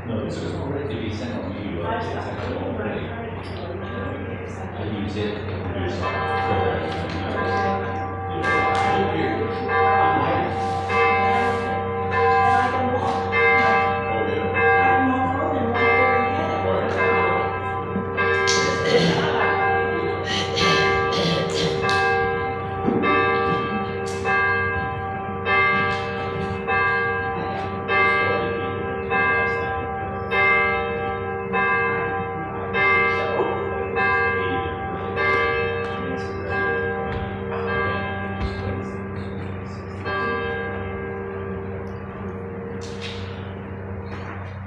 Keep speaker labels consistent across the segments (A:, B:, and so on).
A: No, this was already to be sent on you. It's actually already. I use it to produce programs.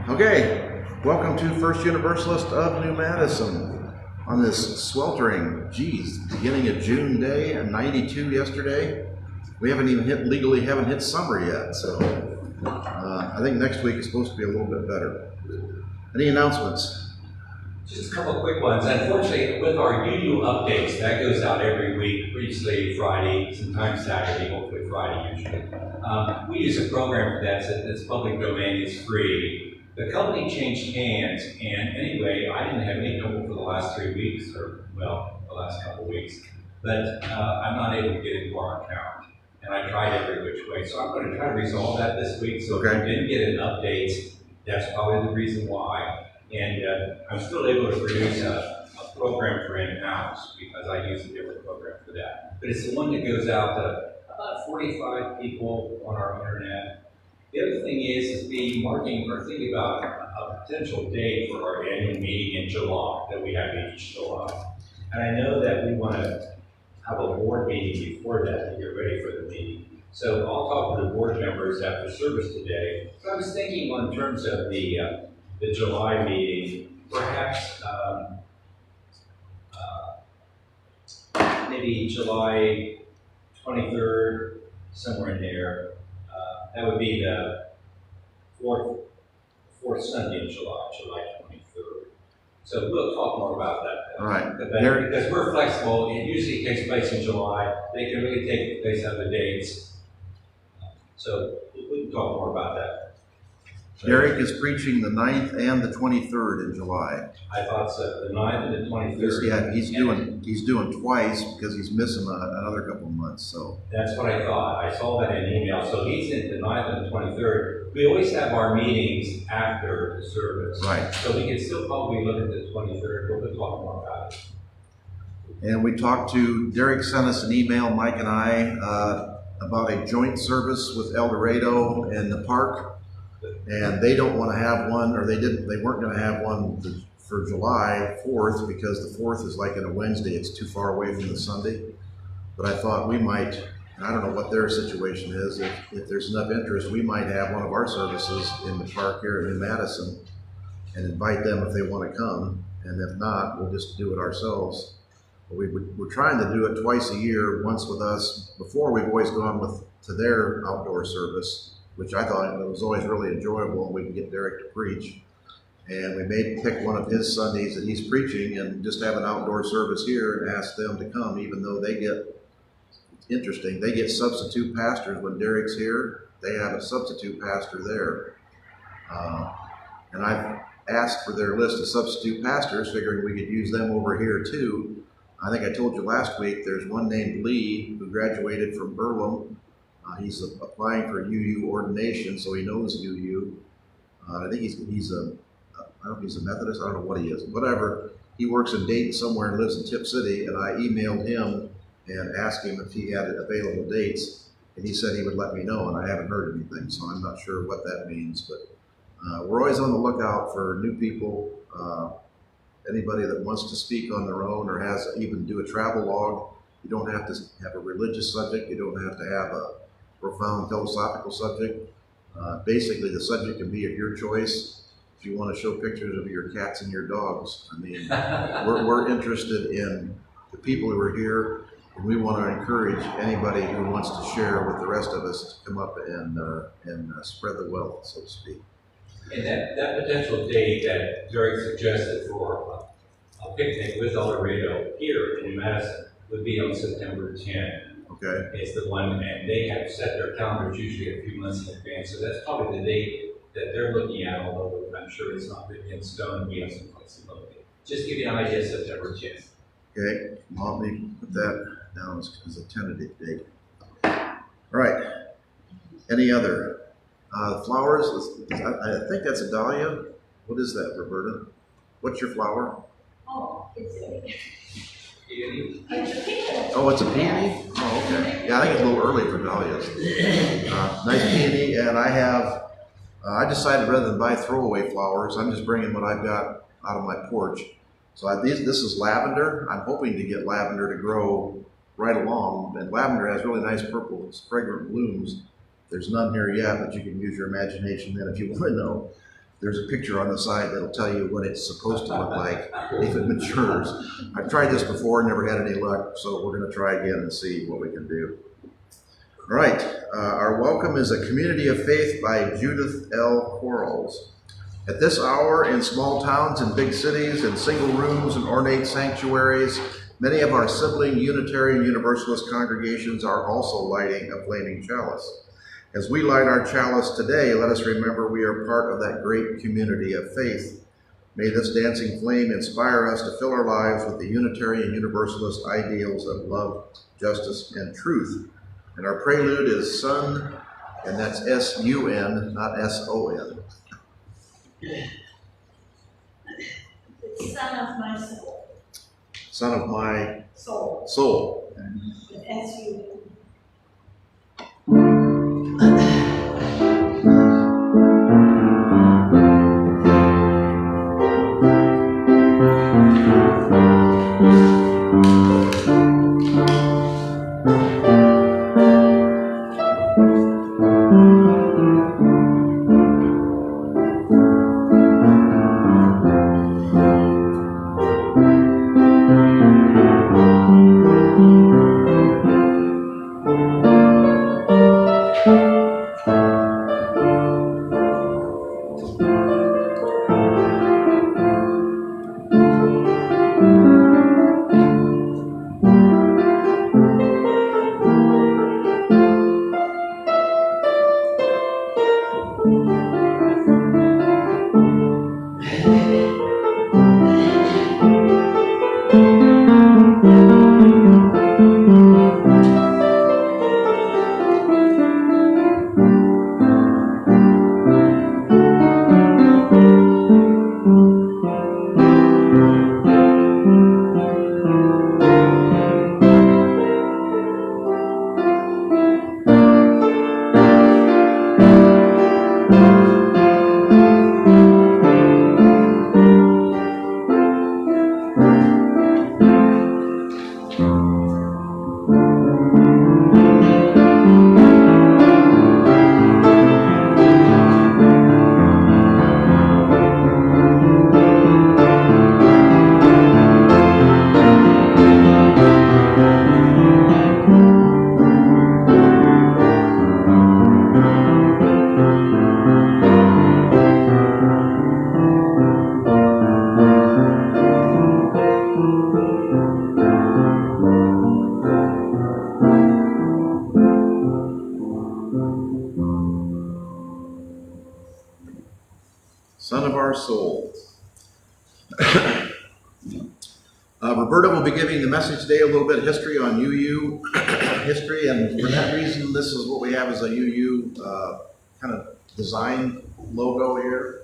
B: Okay, welcome to First Universalist of New Madison on this sweltering, beginning of June day, and 92 yesterday. We haven't even haven't hit summer yet, so I think next week is supposed to be a little bit better. Any announcements?
A: Just a couple of quick ones. Unfortunately, with our UU updates, that goes out every week, previously Friday, sometimes Saturday, hopefully Friday usually. We use a program for that that's public domain, it's free. The company changed hands, and anyway, I didn't have any trouble for the last 3 weeks, or well, the last couple of weeks, but I'm not able to get into our account. And I tried every which way, so I'm going to try to resolve that this week. So if you didn't get an update, that's probably the reason why. And I'm still able to produce a program for in-house because I use a different program for that. But it's the one that goes out to about 45 people on our internet. The other thing is be marking or thinking about a potential date for our annual meeting in July that we have each July. And I know that we want to have a board meeting before that to get ready for the meeting. So I'll talk to the board members after service today. So I was thinking in terms of the July meeting, perhaps maybe July 23rd, somewhere in there. That would be the fourth Sunday in July 23rd. So we'll talk more about that.
B: All right.
A: Because we're flexible, it usually takes place in July. They can really take place other dates. So we can talk more about that.
B: Derek is preaching the 9th and the 23rd in July.
A: I thought so, the 9th and the 23rd.
B: Yeah, he's doing twice because he's missing another couple of months. So
A: that's what I thought. I saw that in email. So he's in the 9th and the 23rd. We always have our meetings after the service.
B: Right.
A: So we can still probably look at the 23rd, but we'll talk more about it.
B: And we talked to, Derek sent us an email, Mike and I, about a joint service with El Dorado and the park. And they don't want to have one, or they weren't going to have one for July 4th because the 4th is like in a Wednesday. It's too far away from the Sunday. But I thought we might, and I don't know what their situation is, if there's enough interest, we might have one of our services in the park here in Madison and invite them if they want to come. And if not, we'll just do it ourselves. But we're trying to do it twice a year, once with us. Before, we've always gone to their outdoor service, which I thought it was always really enjoyable, and we can get Derek to preach. And we may pick one of his Sundays that he's preaching and just have an outdoor service here and ask them to come, even though they get substitute pastors when Derek's here. They have a substitute pastor there. And I've asked for their list of substitute pastors, figuring we could use them over here too. I think I told you last week, there's one named Lee who graduated from Burlham. He's applying for UU ordination, so he knows UU. I think he's a I don't know if he's a Methodist, I don't know what he is, whatever. He works in Dayton somewhere and lives in Tip City, and I emailed him and asked him if he had available dates, and he said he would let me know, and I haven't heard anything, so I'm not sure what that means, but we're always on the lookout for new people, anybody that wants to speak on their own or has even do a travel log. You don't have to have a religious subject, you don't have to have a profound philosophical subject. Basically, the subject can be of your choice. If you want to show pictures of your cats and your dogs, I mean, we're interested in the people who are here, and we want to encourage anybody who wants to share with the rest of us to come up and spread the wealth, so to speak.
A: And that potential date that Derek suggested for a picnic with El Dorado here in Madison would be on September 10th.
B: Okay.
A: It's the one, and they have set their calendars usually a few months in advance, so that's probably the date that they're looking at, although I'm sure it's not written in stone, we have some flexibility. Just give you an idea, September 10th.
B: Okay, well, let me put that down as a tentative date. All right, any other? Flowers, I think that's a dahlia. What is that, Roberta? What's your flower?
C: Oh, it's a
A: Peony?
C: peanut.
B: Oh, it's a peony? Oh, okay. Yeah, I think it's a little early for dahlias. Nice peony, and I decided rather than buy throwaway flowers, I'm just bringing what I've got out of my porch. So this is lavender. I'm hoping to get lavender to grow right along, and lavender has really nice purple, fragrant blooms. There's none here yet, but you can use your imagination then if you want to know. There's a picture on the side that'll tell you what it's supposed to look like if it matures. I've tried this before, never had any luck, so we're going to try again and see what we can do. All right, our welcome is A Community of Faith by Judith L. Quarles. At this hour, in small towns and big cities, in single rooms and ornate sanctuaries, many of our sibling Unitarian Universalist congregations are also lighting a flaming chalice. As we light our chalice today, let us remember we are part of that great community of faith. May this dancing flame inspire us to fill our lives with the Unitarian Universalist ideals of love, justice, and truth. And our prelude is Sun, and that's S-U-N, not S-O-N.
C: It's son of my soul.
B: Son of my
C: Soul.
B: soul.
C: With S-U-N.
B: Son of our soul. Roberta will be giving the message today a little bit of history on UU history, and for that reason, this is what we have as a UU kind of design logo here.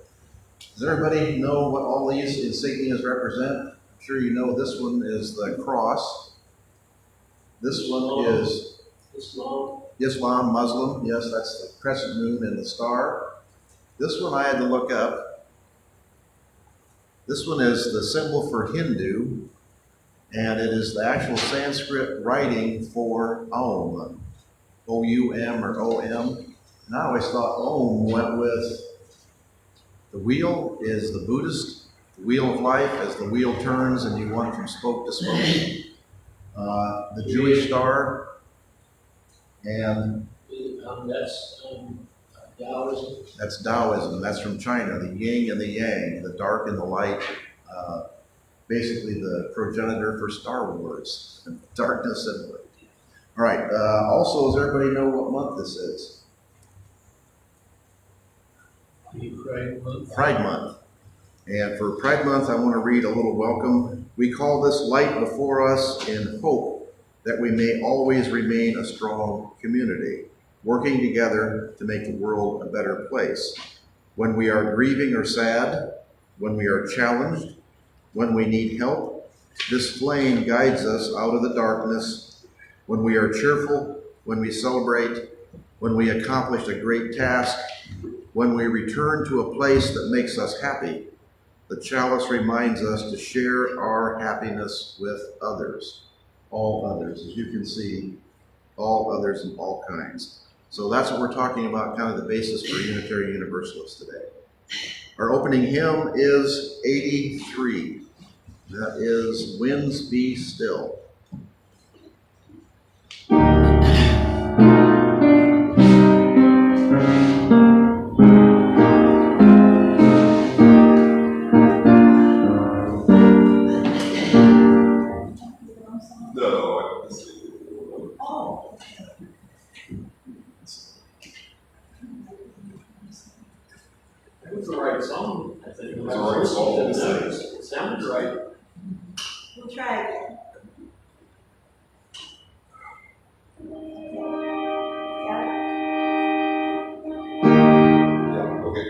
B: Does everybody know what all these insignias represent? I'm sure you know this one is the cross. This one is Islam, Muslim. Yes, that's the crescent moon and the star. This one I had to look up. This one is the symbol for Hindu, and it is the actual Sanskrit writing for Om, O-U-M or O-M. And I always thought Om went with the wheel is the Buddhist, the wheel of life as the wheel turns and you run from spoke to spoke. The Jewish star, and
D: That's Taoism.
B: that's Taoism. That's from China, the yin and the yang, the dark and the light. Basically the progenitor for Star Wars, darkness and light. All right, also, does everybody know what month this is? Pride Month. And for Pride Month, I want to read a little welcome. We call this light before us in hope that we may always remain a strong community, working together to make the world a better place. When we are grieving or sad, when we are challenged, when we need help, this flame guides us out of the darkness. When we are cheerful, when we celebrate, when we accomplish a great task, when we return to a place that makes us happy, the chalice reminds us to share our happiness with others. All others, as you can see, all others and all kinds. So that's what we're talking about, kind of the basis for Unitarian Universalists today. Our opening hymn is 83. That is Winds Be Still.
D: It was the right song, I think.
E: It was the right song.
D: It sounded right.
C: We'll try again. Got it?
E: Yeah, okay.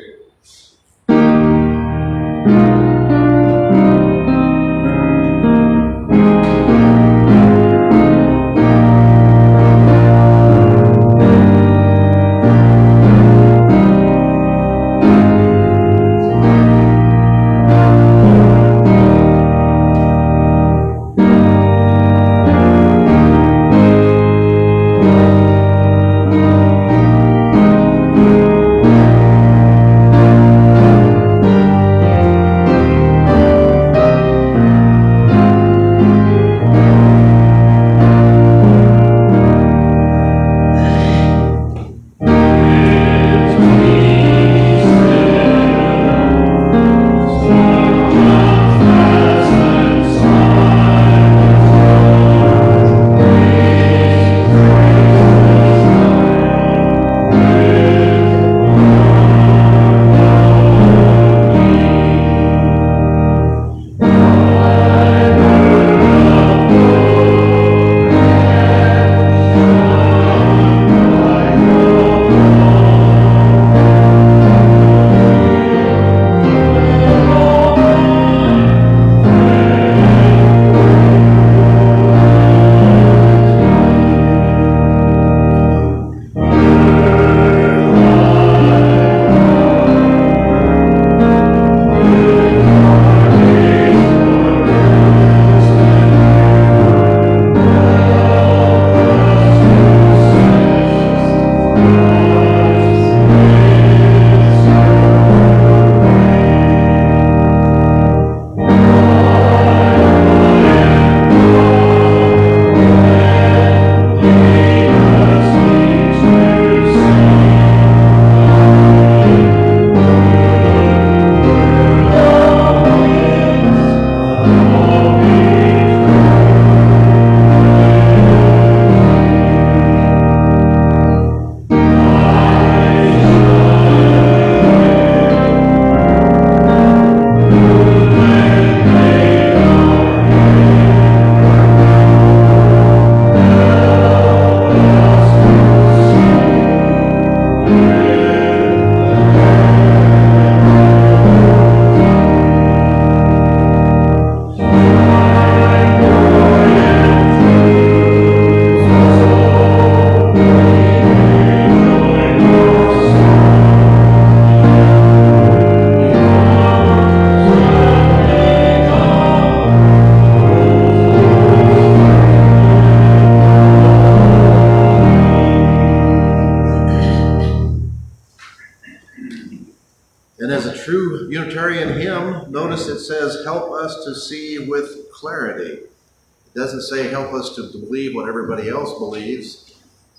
B: And as a true Unitarian hymn, notice it says, help us to see with clarity. It doesn't say help us to believe what everybody else believes.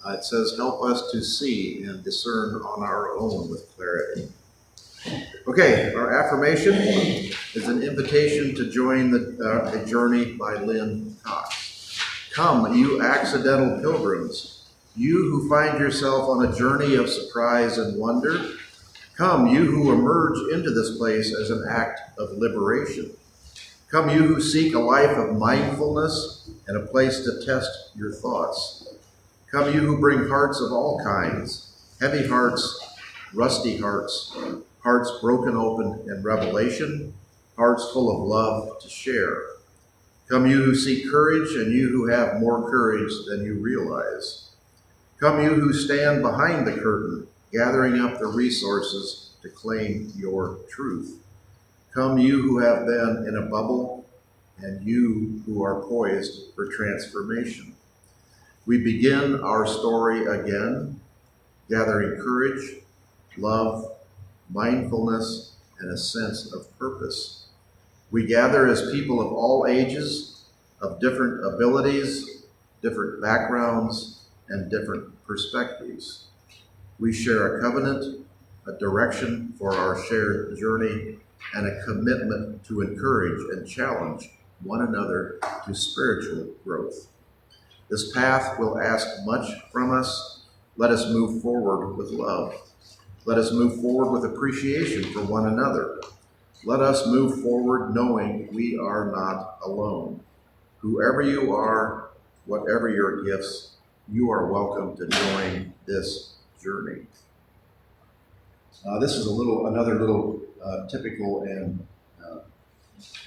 B: It says help us to see and discern on our own with clarity. Okay, our affirmation is an invitation to join the journey by Lynn Cox. Come, you accidental pilgrims, you who find yourself on a journey of surprise and wonder. Come, you who emerge into this place as an act of liberation. Come, you who seek a life of mindfulness and a place to test your thoughts. Come, you who bring hearts of all kinds, heavy hearts, rusty hearts, hearts broken open in revelation, hearts full of love to share. Come, you who seek courage, and you who have more courage than you realize. Come, you who stand behind the curtain, gathering up the resources to claim your truth. Come, you who have been in a bubble, and you who are poised for transformation. We begin our story again, gathering courage, love, mindfulness, and a sense of purpose. We gather as people of all ages, of different abilities, different backgrounds, and different perspectives. We share a covenant, a direction for our shared journey, and a commitment to encourage and challenge one another to spiritual growth. This path will ask much from us. Let us move forward with love. Let us move forward with appreciation for one another. Let us move forward knowing we are not alone. Whoever you are, whatever your gifts, you are welcome to join this journey. This is another little typical and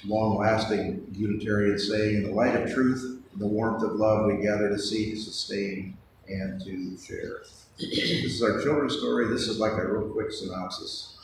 B: long-lasting Unitarian saying: in the light of truth, in the warmth of love, we gather to seek, sustain, and to share. This is our children's story. This is like a real quick synopsis.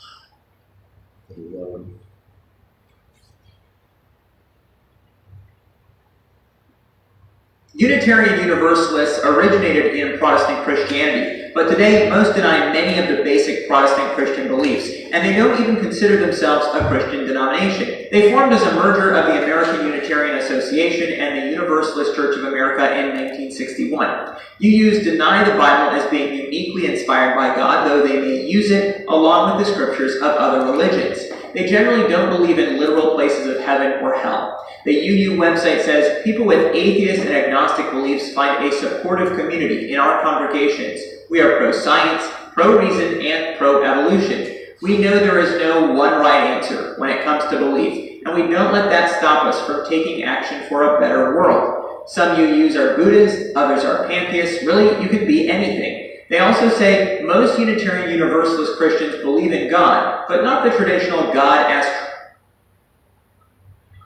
F: Unitarian Universalists originated in Protestant Christianity, but today most deny many of the basic Protestant Christian beliefs, and they don't even consider themselves a Christian denomination. They formed as a merger of the American Unitarian Association and the Universalist Church of America in 1961. UUs deny the Bible as being uniquely inspired by God, though they may use it along with the scriptures of other religions. They generally don't believe in literal places of heaven or hell. The UU website says, people with atheist and agnostic beliefs find a supportive community in our congregations. We are pro-science, pro-reason, and pro-evolution. We know there is no one right answer when it comes to belief, and we don't let that stop us from taking action for a better world. Some UUs are Buddhists, others are pantheists. Really, you could be anything. They also say most Unitarian Universalist Christians believe in God, but not the traditional God as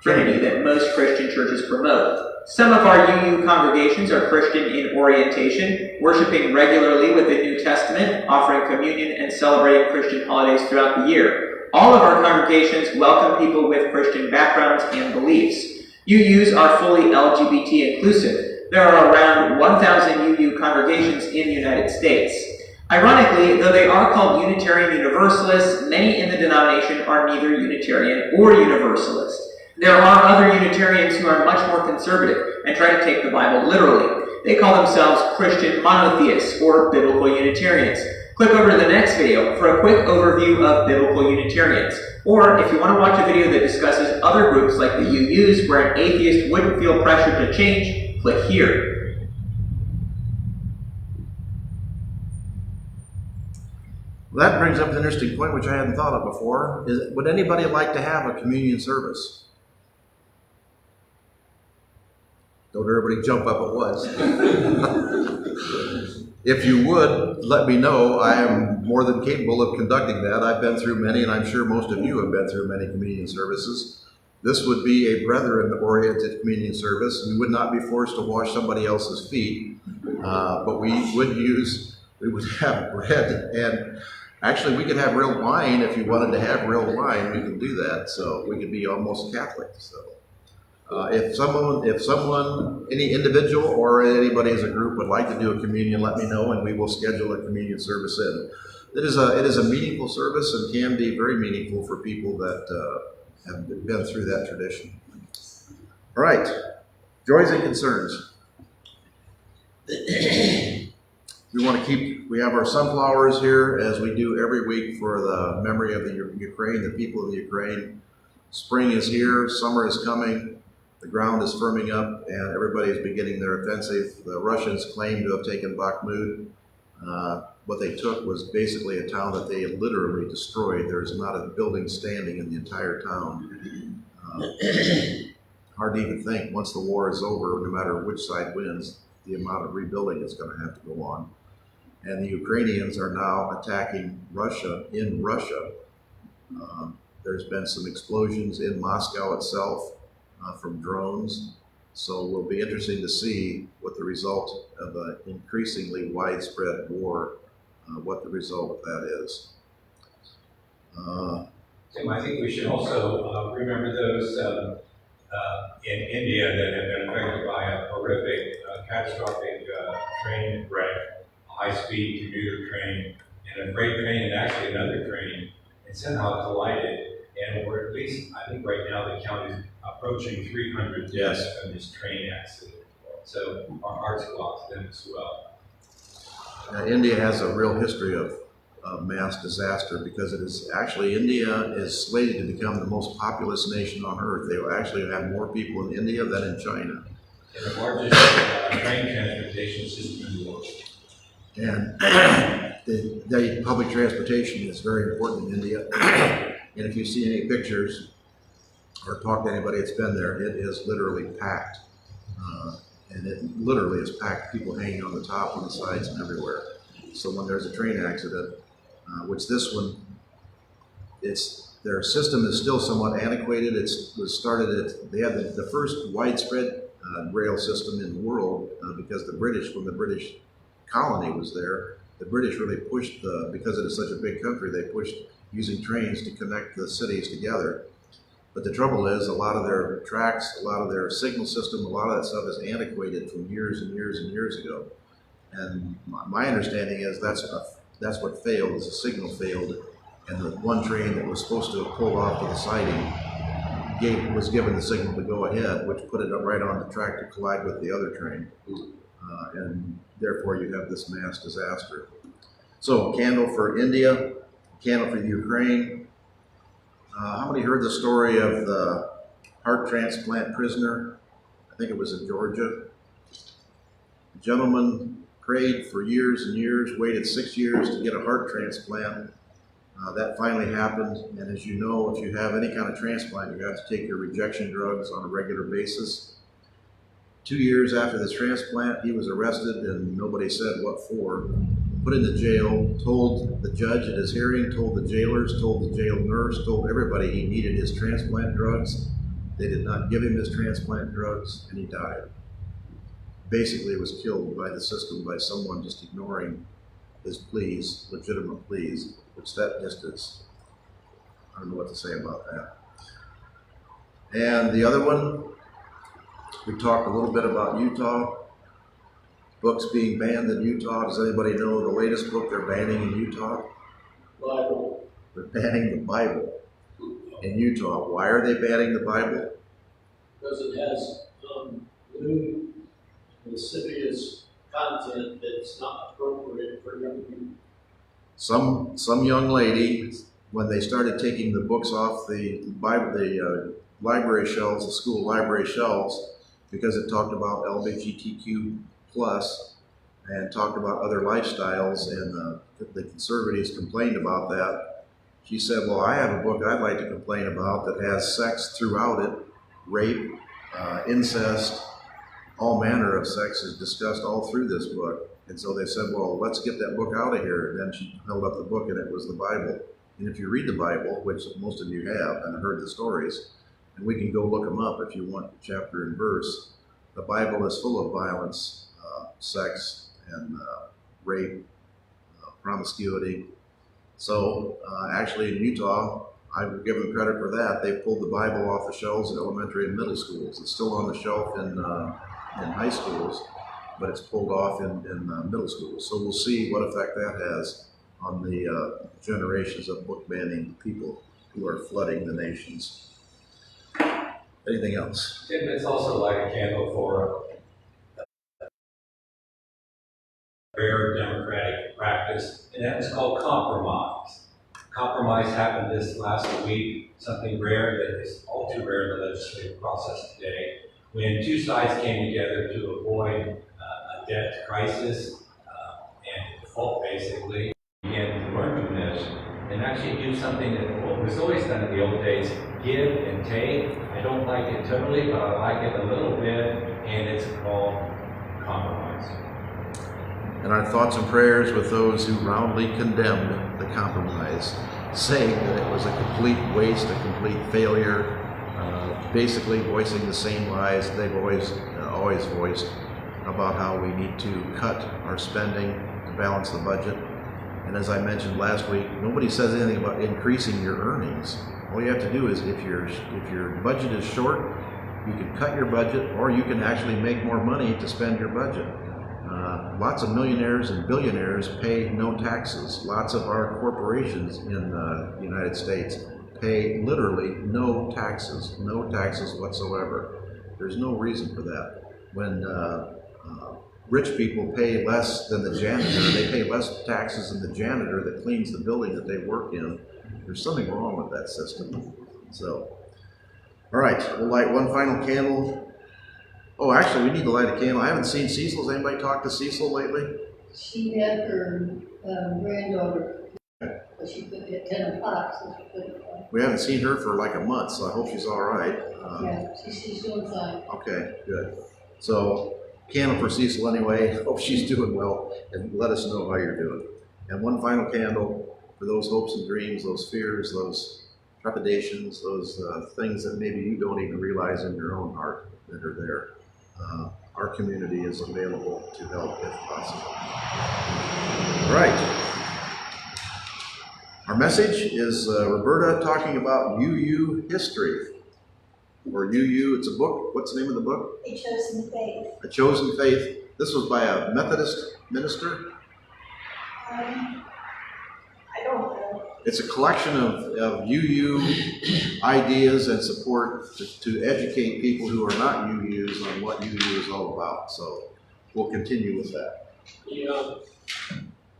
F: Trinity that most Christian churches promote. Some of our UU congregations are Christian in orientation, worshiping regularly with the New Testament, offering communion, and celebrating Christian holidays throughout the year. All of our congregations welcome people with Christian backgrounds and beliefs. UUs are fully LGBT inclusive. There are around 1,000 UU congregations in the United States. Ironically, though they are called Unitarian Universalists, many in the denomination are neither Unitarian or Universalist. There are other Unitarians who are much more conservative and try to take the Bible literally. They call themselves Christian monotheists or biblical Unitarians. Click over to the next video for a quick overview of biblical Unitarians. Or if you want to watch a video that discusses other groups like the UUs where an atheist wouldn't feel pressured to change, click here.
B: Well, that brings up an interesting point which I hadn't thought of before. Would anybody like to have a communion service? Don't everybody jump up at once. If you would, let me know. I am more than capable of conducting that. I've been through many, and I'm sure most of you have been through many communion services. This would be a brethren-oriented communion service. We would not be forced to wash somebody else's feet, but we would have bread, and actually we could have real wine. If you wanted to have real wine, we could do that. So we could be almost Catholic. So if someone, any individual or anybody as a group would like to do a communion, let me know, and we will schedule a communion service in. It is a meaningful service and can be very meaningful for people that have been through that tradition. All right, joys and concerns. We have our sunflowers here as we do every week for the memory of the Ukraine, the people of the Ukraine. Spring is here, summer is coming, the ground is firming up, and everybody is beginning their offensive. The Russians claim to have taken Bakhmut. what they took was basically a town that they had literally destroyed. There's not a building standing in the entire town. Hard to even think, once the war is over, no matter which side wins, the amount of rebuilding is going to have to go on. And the Ukrainians are now attacking Russia in Russia. There's been some explosions in Moscow itself from drones. So it will be interesting to see what the result of an increasingly widespread war, what the result of that is.
A: Tim, I think we should also remember those in India that have been affected by a horrific, catastrophic train wreck, a high-speed commuter train, and a freight train, and actually another train, and somehow collided. And we're at least, I think right now the count is approaching 300 deaths from this train accident. So our hearts go out to them as well.
B: Now, India has a real history of mass disaster because it is actually, India is slated to become the most populous nation on earth. They will actually have more people in India than in China.
A: And the largest train transportation system in the world.
B: And the public transportation is very important in India. And if you see any pictures or talk to anybody that's been there, it is literally packed. And it literally is packed, people hanging on the top, on the sides, and everywhere. So when there's a train accident, which this one, their system is still somewhat antiquated. It was started, they had the first widespread rail system in the world because the British, when the British colony was there, the British really pushed, because it is such a big country, they pushed using trains to connect the cities together. But the trouble is, a lot of their tracks, a lot of their signal system, a lot of that stuff is antiquated from years and years and years ago. And my understanding is that's what failed, is the signal failed, and the one train that was supposed to have pulled off to the siding was given the signal to go ahead, which put it up right on the track to collide with the other train. And therefore you have this mass disaster. So, candle for India, candle for Ukraine. How many heard the story of the heart transplant prisoner? I think it was in Georgia. The gentleman prayed for years and years, waited 6 years to get a heart transplant. That finally happened, and as you know, if you have any kind of transplant, you have to take your rejection drugs on a regular basis. 2 years after this transplant, he was arrested, and nobody said what for. Put into jail, told the judge at his hearing, told the jailers, told the jail nurse, told everybody he needed his transplant drugs. They did not give him his transplant drugs, and he died. Basically was killed by the system, by someone just ignoring his pleas, legitimate pleas, which that just is, I don't know what to say about that. And the other one, we talked a little bit about Utah. Books being banned in Utah. Does anybody know the latest book they're banning in Utah?
D: Bible.
B: They're banning the Bible in Utah. Why are they banning the Bible?
D: Because it has new, lascivious content that's not appropriate for young people.
B: Some young lady, when they started taking the books off the Bible, the library shelves, the school library shelves, because it talked about LGBTQ plus and talked about other lifestyles, and the conservatives complained about that. She said, well, I have a book I'd like to complain about that has sex throughout it, rape, incest, all manner of sex is discussed all through this book. And so they said, well, let's get that book out of here. And then she held up the book, and it was the Bible. And if you read the Bible, which most of you have and heard the stories, and we can go look them up if you want chapter and verse, the Bible is full of violence, sex, and rape, promiscuity. So actually in Utah, I would give them credit for that. They pulled the Bible off the shelves in elementary and middle schools. It's still on the shelf in high schools, but it's pulled off in middle schools. So we'll see what effect that has on the generations of book banning people who are flooding the nations. Anything else?
A: Tim, it's also like a candle for rare democratic practice, and that is called compromise. Compromise happened this last week, something rare that is all too rare in the legislative process today, when two sides came together to avoid a debt crisis and fault, basically, begin to learn from this and actually do something that was always done in the old days, give and take. I don't like it totally, but I like it a little bit, and it's called compromise.
B: And our thoughts and prayers with those who roundly condemned the compromise, saying that it was a complete waste, a complete failure, basically voicing the same lies they've always voiced about how we need to cut our spending to balance the budget. And as I mentioned last week, nobody says anything about increasing your earnings. All you have to do is, if your budget is short, you can cut your budget, or you can actually make more money to spend your budget. Lots of millionaires and billionaires pay no taxes. Lots of our corporations in the United States pay literally no taxes whatsoever. There's no reason for that. When rich people pay less than the janitor, they pay less taxes than the janitor that cleans the building that they work in. There's something wrong with that system. So, all right, we'll light one final candle. Oh, actually, we need to light a candle. I haven't seen Cecil. Has anybody talked to Cecil lately?
C: She had her granddaughter, but she couldn't get 10 o'clock, so she couldn't come.
B: We haven't seen her for like a month, so I hope she's all right.
C: Yeah, she's doing fine.
B: Okay, good. So, candle for Cecil anyway. Hope she's doing well, and let us know how you're doing. And one final candle for those hopes and dreams, those fears, those trepidations, those things that maybe you don't even realize in your own heart that are there. Our community is available to help if possible. All right. Our message is Roberta talking about UU history. Or UU, it's a book. What's the name of the book?
C: A Chosen Faith.
B: A Chosen Faith. This was by a Methodist minister.
C: I don't know.
B: It's a collection of UU ideas and support to educate people who are not UUs on what UU is all about. So we'll continue with that.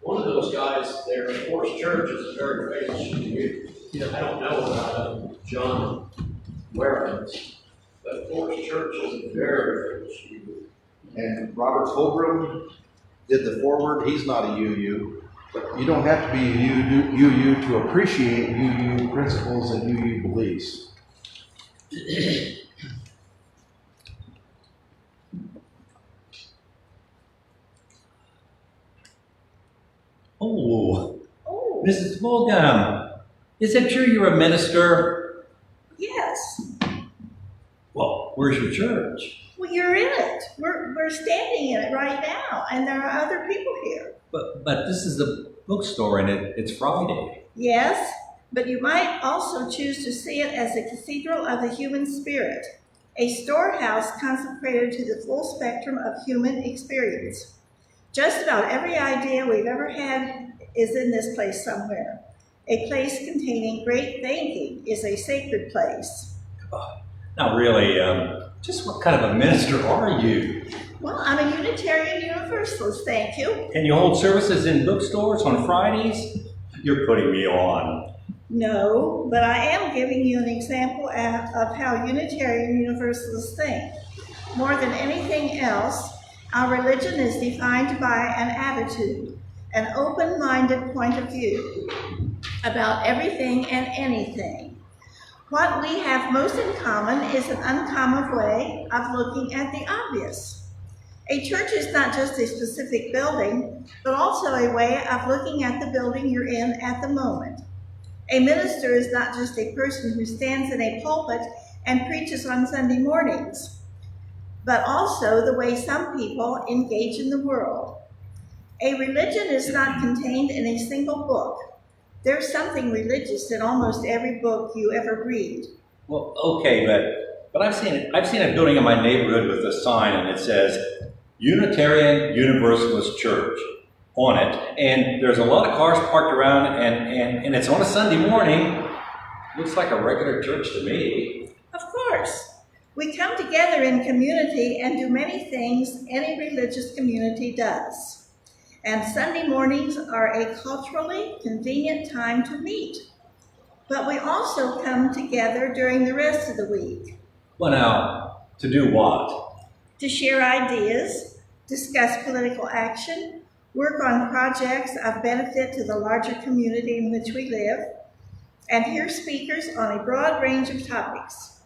D: One of those guys there, of course, Church is a very famous UU. I don't know about John Warren's, but of course, Church is a very famous UU.
B: And Robert Fulgrim did the foreword. He's not a UU. But you don't have to be a UU to appreciate UU principles and UU beliefs.
A: Oh,
C: Oh,
A: Mrs. Fulgham, is it true you're a minister?
C: yes.
A: Well, where's your church?
C: Well, you're in it. We're standing in it right now, and there are other people here.
A: But this is the bookstore, and it's Friday.
C: Yes, but you might also choose to see it as a cathedral of the human spirit, a storehouse consecrated to the full spectrum of human experience. Just about every idea we've ever had is in this place somewhere. A place containing great thinking is a sacred place.
A: Now, really, just what kind of a minister are you?
C: Well, I'm a Unitarian Universalist, thank you.
A: Can you hold services in bookstores on Fridays? You're putting me on.
C: No, but I am giving you an example of how Unitarian Universalists think. More than anything else, our religion is defined by an attitude, an open-minded point of view about everything and anything. What we have most in common is an uncommon way of looking at the obvious. A church is not just a specific building, but also a way of looking at the building you're in at the moment. A minister is not just a person who stands in a pulpit and preaches on Sunday mornings, but also the way some people engage in the world. A religion is not contained in a single book. There's something religious in almost every book you ever read.
A: Well, okay, but I've seen a building in my neighborhood with a sign, and it says Unitarian Universalist Church on it, and there's a lot of cars parked around, and it's on a Sunday morning. Looks like a regular church to me.
C: Of course, we come together in community and do many things any religious community does. And Sunday mornings are a culturally convenient time to meet. But we also come together during the rest of the week.
A: Well, now, to do what?
C: To share ideas, discuss political action, work on projects of benefit to the larger community in which we live, and hear speakers on a broad range of topics.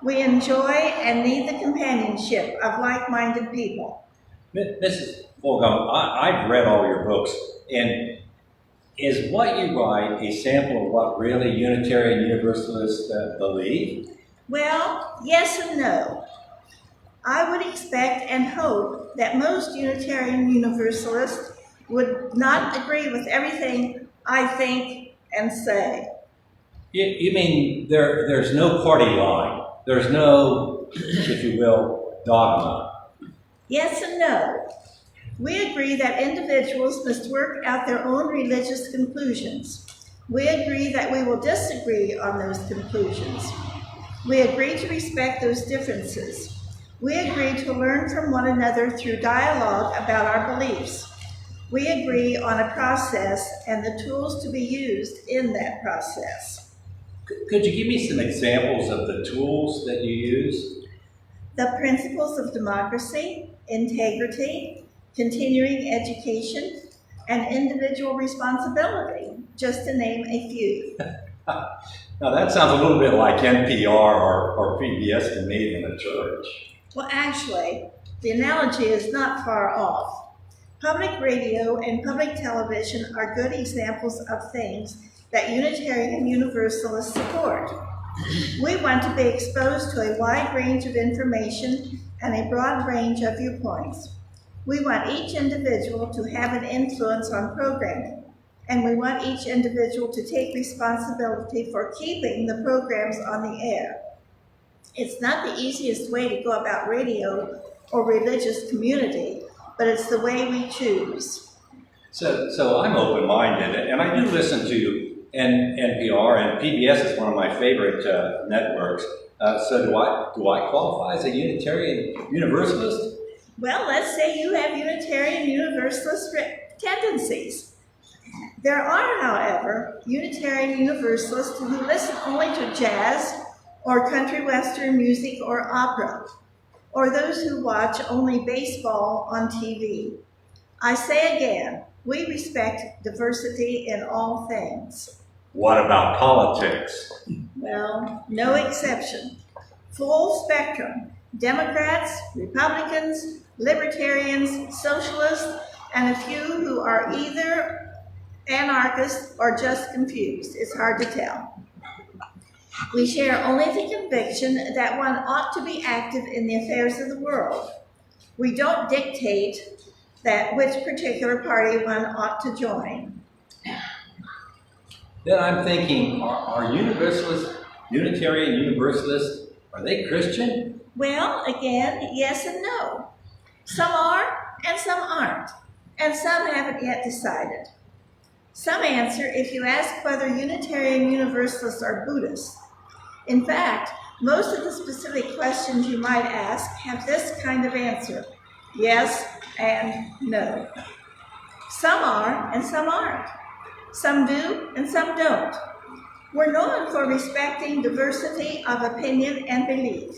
C: We enjoy and need the companionship of like-minded people.
G: Mrs. Fulgham, I've read all your books, and is what you write a sample of what really Unitarian Universalists believe?
C: Well, yes and no. I would expect and hope that most Unitarian Universalists would not agree with everything I think and say.
G: You mean there's no party line? There's no, if you will, dogma?
C: Yes and no. We agree that individuals must work out their own religious conclusions. We agree that we will disagree on those conclusions. We agree to respect those differences. We agree to learn from one another through dialogue about our beliefs. We agree on a process and the tools to be used in that process.
G: Could you give me some examples of the tools that you use?
C: The principles of democracy, integrity, continuing education, and individual responsibility, just to name a few.
G: Now that sounds a little bit like NPR or PBS to me in a church.
C: Well, actually, the analogy is not far off. Public radio and public television are good examples of things that Unitarian Universalists support. We want to be exposed to a wide range of information and a broad range of viewpoints. We want each individual to have an influence on programming, and we want each individual to take responsibility for keeping the programs on the air. It's not the easiest way to go about radio or religious community, but it's the way we choose.
G: So I'm open-minded, and I do listen to NPR, and PBS is one of my favorite networks. So do I qualify as a Unitarian Universalist?
C: Well, let's say you have Unitarian Universalist tendencies. There are, however, Unitarian Universalists who listen only to jazz or country western music or opera, or those who watch only baseball on TV. I say again, we respect diversity in all things.
G: What about politics?
C: Well, no exception. Full spectrum. Democrats, Republicans, Libertarians, Socialists, and a few who are either anarchists or just confused. It's hard to tell. We share only the conviction that one ought to be active in the affairs of the world. We don't dictate that which particular party one ought to join.
G: Then I'm thinking, are Universalists, Unitarian Universalists, are they Christian?
C: Well, again, yes and no. Some are and some aren't, and some haven't yet decided. Some answer if you ask whether Unitarian Universalists are Buddhists. In fact, most of the specific questions you might ask have this kind of answer: yes and no. Some are and some aren't. Some do and some don't. We're known for respecting diversity of opinion and belief.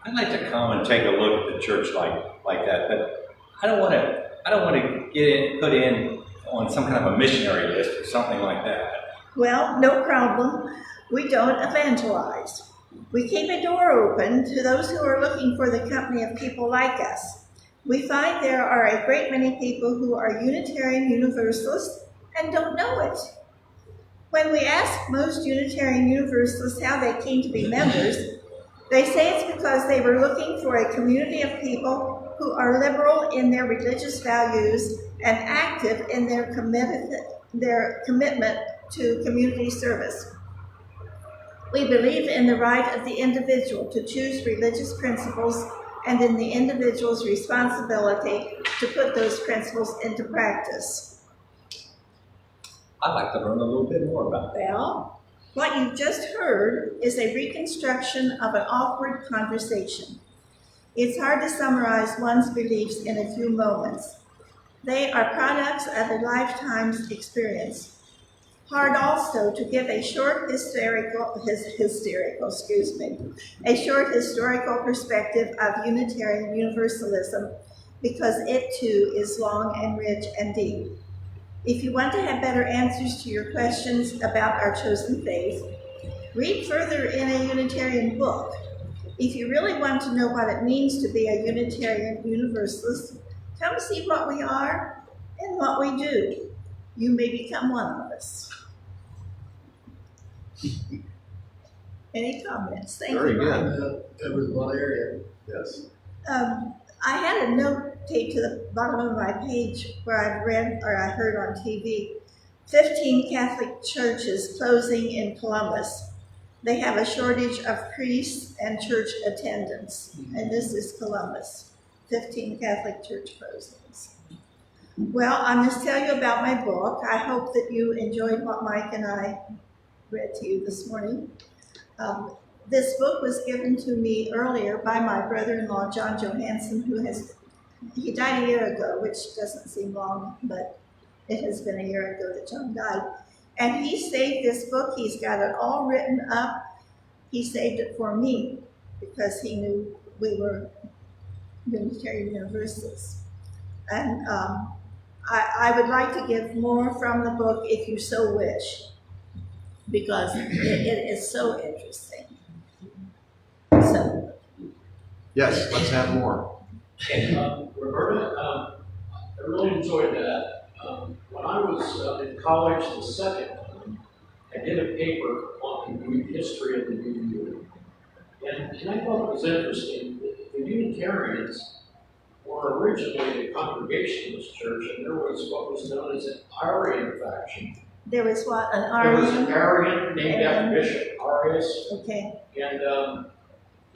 G: I'd like to come and take a look at the church like that, but I don't want to put in on some kind of a missionary list or something like that.
C: Well, no problem. We don't evangelize. We keep a door open to those who are looking for the company of people like us. We find there are a great many people who are Unitarian Universalists and don't know it. When we ask most Unitarian Universalists how they came to be members, they say it's because they were looking for a community of people who are liberal in their religious values and active in their commitment to community service. We believe in the right of the individual to choose religious principles and in the individual's responsibility to put those principles into practice.
G: I'd like to learn a little bit more about that.
C: Well, what you've just heard is a reconstruction of an awkward conversation. It's hard to summarize one's beliefs in a few moments. They are products of a lifetime's experience. Hard also to give a short historical perspective of Unitarian Universalism because it too is long and rich and deep. If you want to have better answers to your questions about our chosen faith, read further in a Unitarian book. If you really want to know what it means to be a Unitarian Universalist, come see what we are and what we do. You may become one of us. Any comments? Thank
B: Very
C: you.
B: good.
D: Covers a lot of area.
B: Yes.
C: I had a note taped to the bottom of my page where I read or I heard on TV, 15 Catholic churches closing in Columbus. They have a shortage of priests and church attendants, and this is Columbus, 15 Catholic church closings. Well, I must tell you about my book. I hope that you enjoyed what Mike and I read to you this morning. This book was given to me earlier by my brother-in-law, John Johansson, he died a year ago, which doesn't seem long, but it has been a year ago that John died. And he saved this book. He's got it all written up. He saved it for me because he knew we were Unitarian Universalists. And I would like to give more from the book if you so wish, because it is so interesting. So,
B: Yes, let's have more.
D: Roberta, I really enjoyed that. When I was in college the second time, I did a paper on the history of the UU. And I thought it was interesting. The Unitarians were originally a Congregationalist church, and there was what was known as an Arian faction.
C: there was what, an
D: There was an
C: Arian?
D: Arian named after Bishop Arius,
C: Okay,
D: and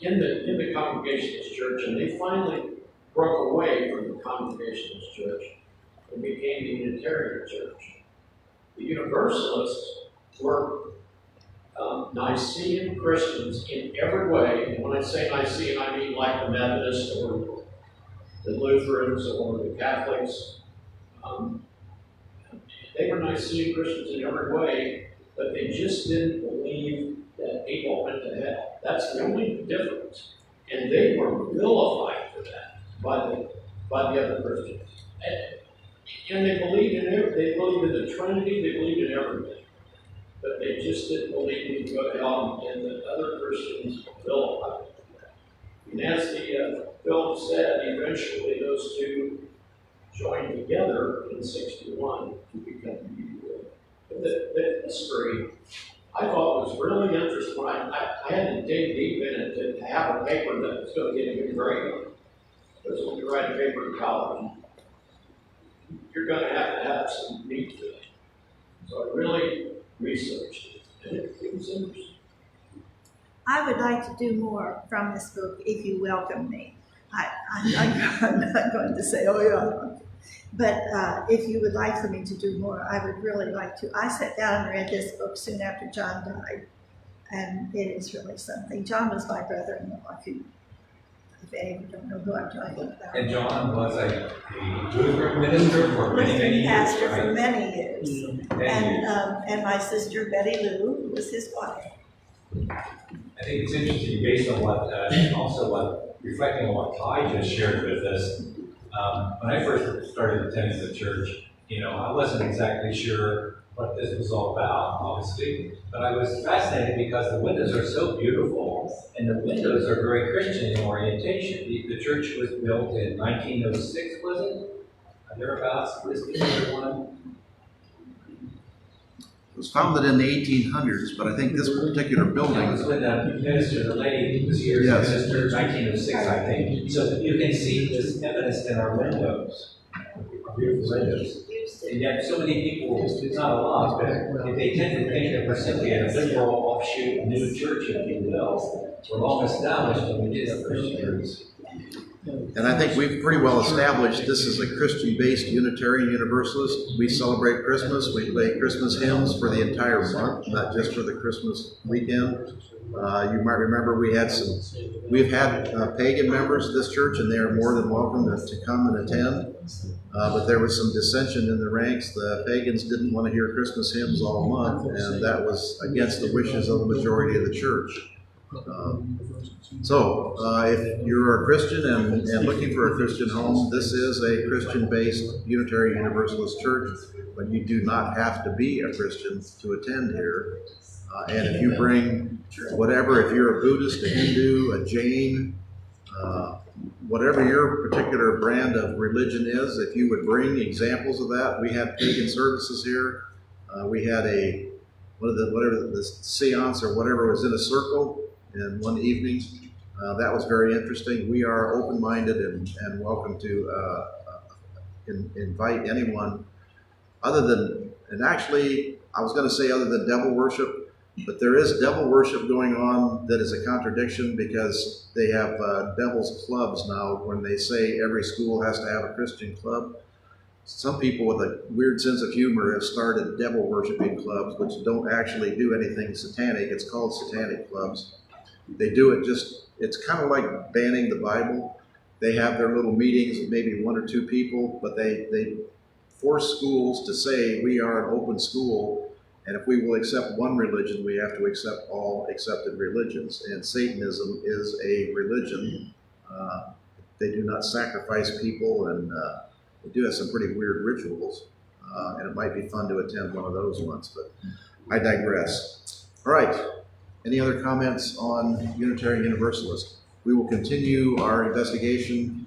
D: in the Congregationalist church, and they finally broke away from the Congregationalist church and became the Unitarian church. The Universalists were Nicene Christians in every way, and when I say Nicene, I mean like the Methodists or the Lutherans or the Catholics. They were Nicene Christians in every way, but they just didn't believe that people went to hell. That's the only difference. And they were vilified for that by the other Christians. And they believed in the Trinity, they believed in everything. But they just didn't believe you could go to hell, and the other Christians vilified that. And as the film said, eventually those two joined together in '61 to become UUA. But the history I thought was really interesting. I had to dig deep in it to have a paper that was going to get a good grade on it. Because when you write a paper in college, you're going to have some meat to it. So I really researched it, and it was interesting.
C: I would like to do more from this book if you welcome me. I'm not going to say, oh yeah. But if you would like for me to do more, I would really like to. I sat down and read this book soon after John died, and it is really something. John was my brother-in-law, if any of you don't know who I'm talking about.
A: And John was a Lutheran minister for many, many years,
C: Pastor for
A: right?
C: many years.
A: Many years.
C: And my sister Betty Lou, who was his wife.
A: I think it's interesting based on what, reflecting on what Ty just shared with us. When I first started attending the church, I wasn't exactly sure what this was all about, obviously, but I was fascinated because the windows are so beautiful, and the windows are very Christian in orientation. The church was built in 1906, was it? Thereabouts, this particular one?
B: It was founded in the 1800s, but I think this particular building.
A: That was when the lady who was here,
B: Yes.
A: minister, 1906, I think. So you can see this evidence in our windows, beautiful windows. And yet so many people, it's not a lot, but they tend to think that we're simply a liberal offshoot new church, if you will. We're long established and we did have Christian roots.
B: And I think we've pretty well established this is a Christian-based Unitarian Universalist. We celebrate Christmas. We play Christmas hymns for the entire month, not just for the Christmas weekend. You might remember we've had pagan members of this church, and they are more than welcome to come and attend. But there was some dissension in the ranks. The pagans didn't want to hear Christmas hymns all month, and that was against the wishes of the majority of the church. If you're a Christian and looking for a Christian home, this is a Christian-based Unitarian Universalist church, but you do not have to be a Christian to attend here. And if you bring whatever, if you're a Buddhist, a Hindu, a Jain, whatever your particular brand of religion is, if you would bring examples of that, we had pagan services here. We had whatever the seance or whatever was in a circle in one evening. That was very interesting. We are open-minded and welcome to invite anyone other than, and actually, I was going to say other than devil worship, but there is devil worship going on that is a contradiction because they have devil's clubs now when they say every school has to have a Christian club. Some people with a weird sense of humor have started devil worshiping clubs which don't actually do anything satanic. It's called satanic clubs. They do it it's kind of like banning the Bible. They have their little meetings with maybe one or two people, but they force schools to say we are an open school, and if we will accept one religion, we have to accept all accepted religions. And Satanism is a religion. They do not sacrifice people, and they do have some pretty weird rituals. And it might be fun to attend one of those ones, but I digress. All right. Any other comments on Unitarian Universalist? We will continue our investigation.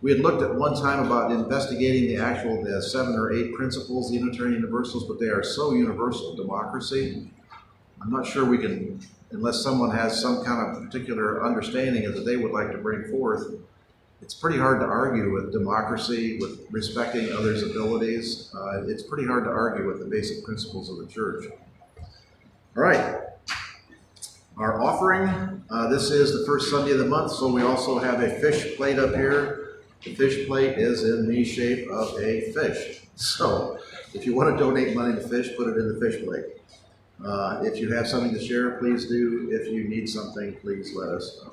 B: We had looked at one time about investigating the 7 or 8 principles of Unitarian Universalists, but they are so universal. Democracy, I'm not sure we can, unless someone has some kind of particular understanding that they would like to bring forth. It's pretty hard to argue with democracy, with respecting others' abilities. It's pretty hard to argue with the basic principles of the church. All right. Our offering, this is the first Sunday of the month, so we also have a fish plate up here. The fish plate is in the shape of a fish. So if you want to donate money to fish, put it in the fish plate. If you have something to share, please do. If you need something, please let us know.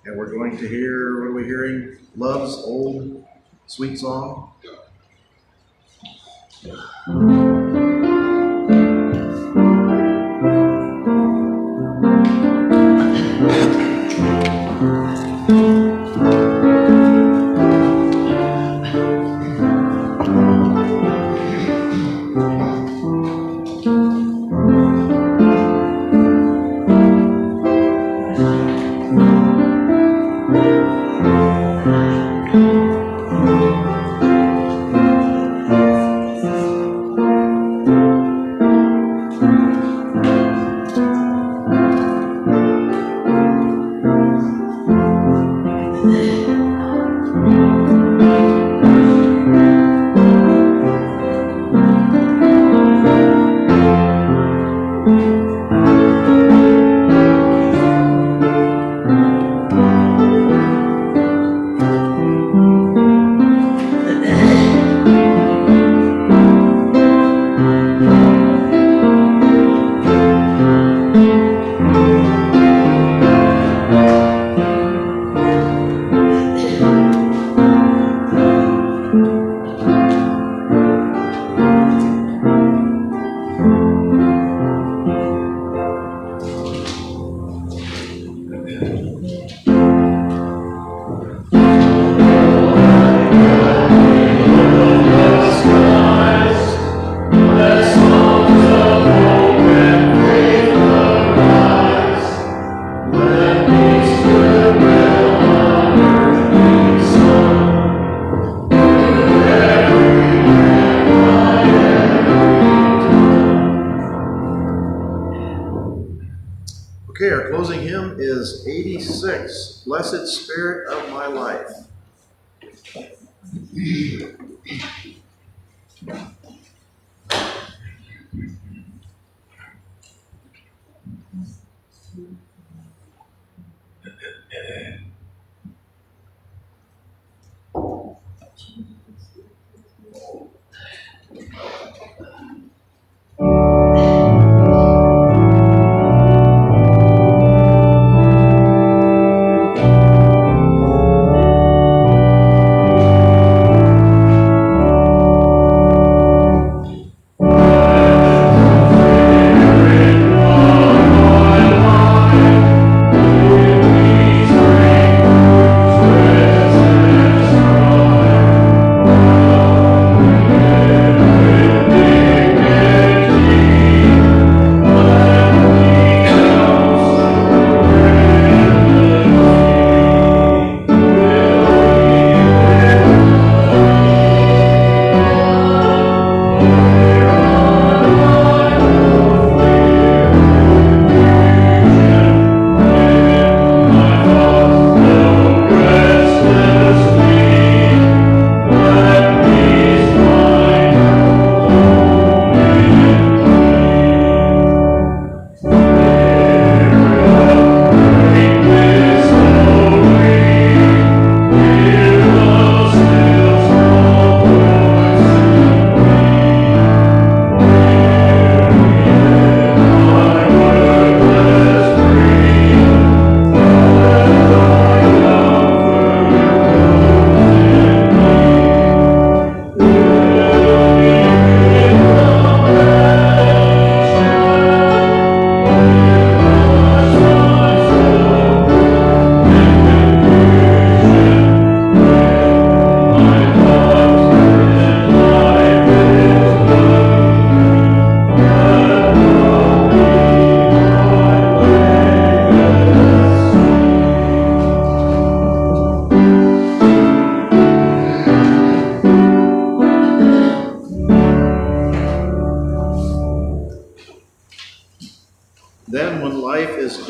B: And we're going to hear, what are we hearing? Love's Old Sweet Song. Okay, our closing hymn is 86, Blessed Spirit of My Life.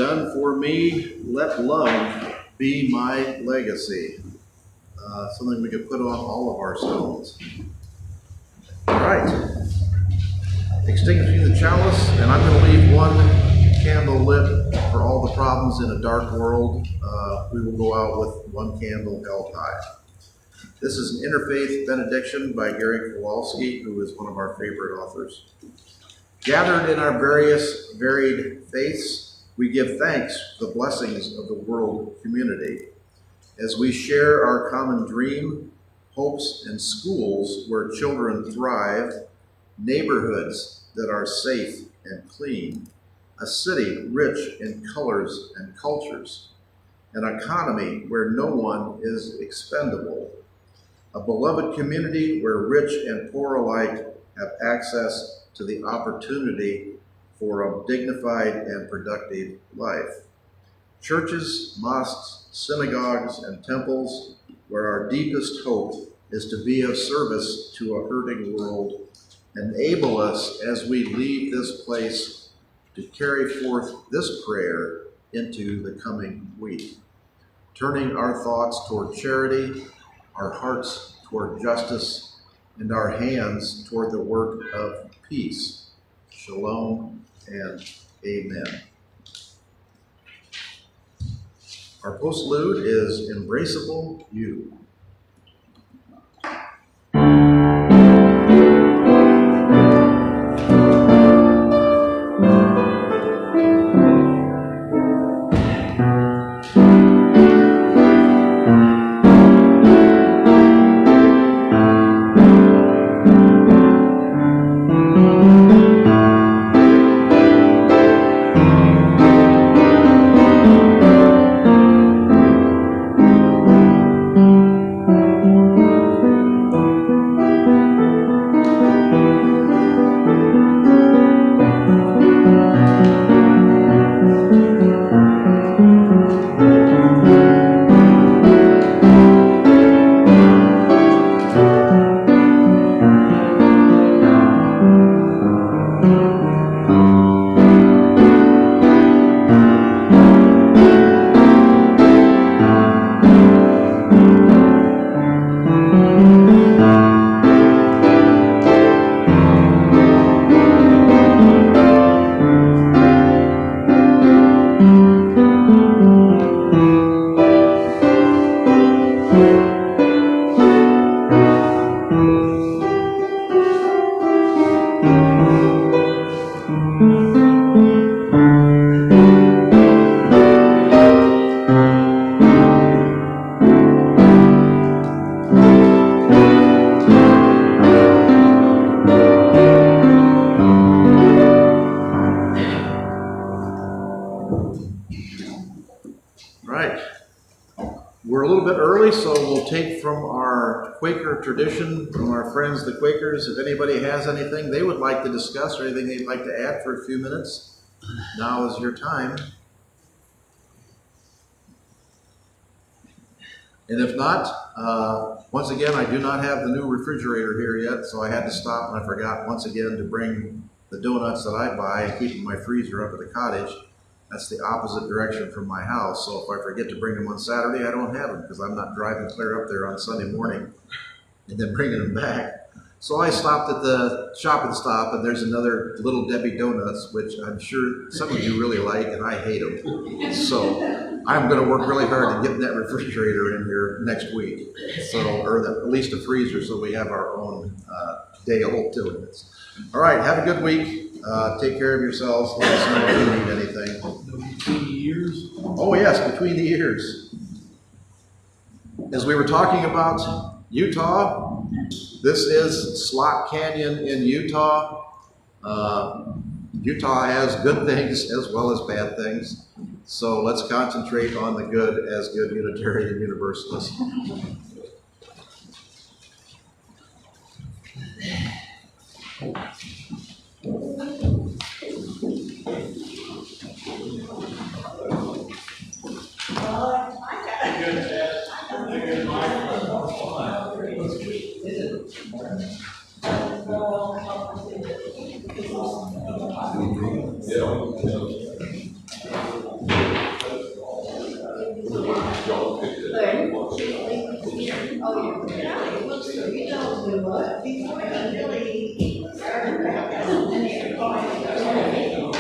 B: done for me, let love be my legacy. Something we could put on all of our stones. All right. Extinguishing the chalice, and I'm going to leave one candle lit for all the problems in a dark world. We will go out with one candle held high. This is an interfaith benediction by Gary Kowalski, who is one of our favorite authors. Gathered in our various varied faiths, we give thanks for the blessings of the world community. As we share our common dream, hopes, and schools where children thrive, neighborhoods that are safe and clean, a city rich in colors and cultures, an economy where no one is expendable, a beloved community where rich and poor alike have access to the opportunity for a dignified and productive life. Churches, mosques, synagogues, and temples where our deepest hope is to be of service to a hurting world, enable us as we leave this place to carry forth this prayer into the coming week, turning our thoughts toward charity, our hearts toward justice, and our hands toward the work of peace. Shalom and amen. Our postlude is Embraceable You. So we'll take from our Quaker tradition, from our friends the Quakers, if anybody has anything they would like to discuss or anything they'd like to add for a few minutes, now is your time. And if not, once again, I do not have the new refrigerator here yet, so I had to stop and I forgot once again to bring the donuts that I buy and keep in my freezer up at the cottage. That's the opposite direction from my house, so if I forget to bring them on Saturday, I don't have them because I'm not driving clear up there on Sunday morning and then bringing them back. So I stopped at the Shop and Stop, and there's another Little Debbie Donuts, which I'm sure some of you really like, and I hate them. So I'm going to work really hard to get that refrigerator in here next week, or at least a freezer, so we have our own day-old donuts. All right, have a good week. Take care of yourselves. Let us know if you need anything.
D: Between the years?
B: Oh yes, between the years. As we were talking about Utah, this is Slot Canyon in Utah. Utah has good things as well as bad things. So let's concentrate on the good as good Unitarian Universalists.
E: Yeah. John picked it.
C: Oh, yeah, it looks good. You don't do what? Before you really started back, and you're going,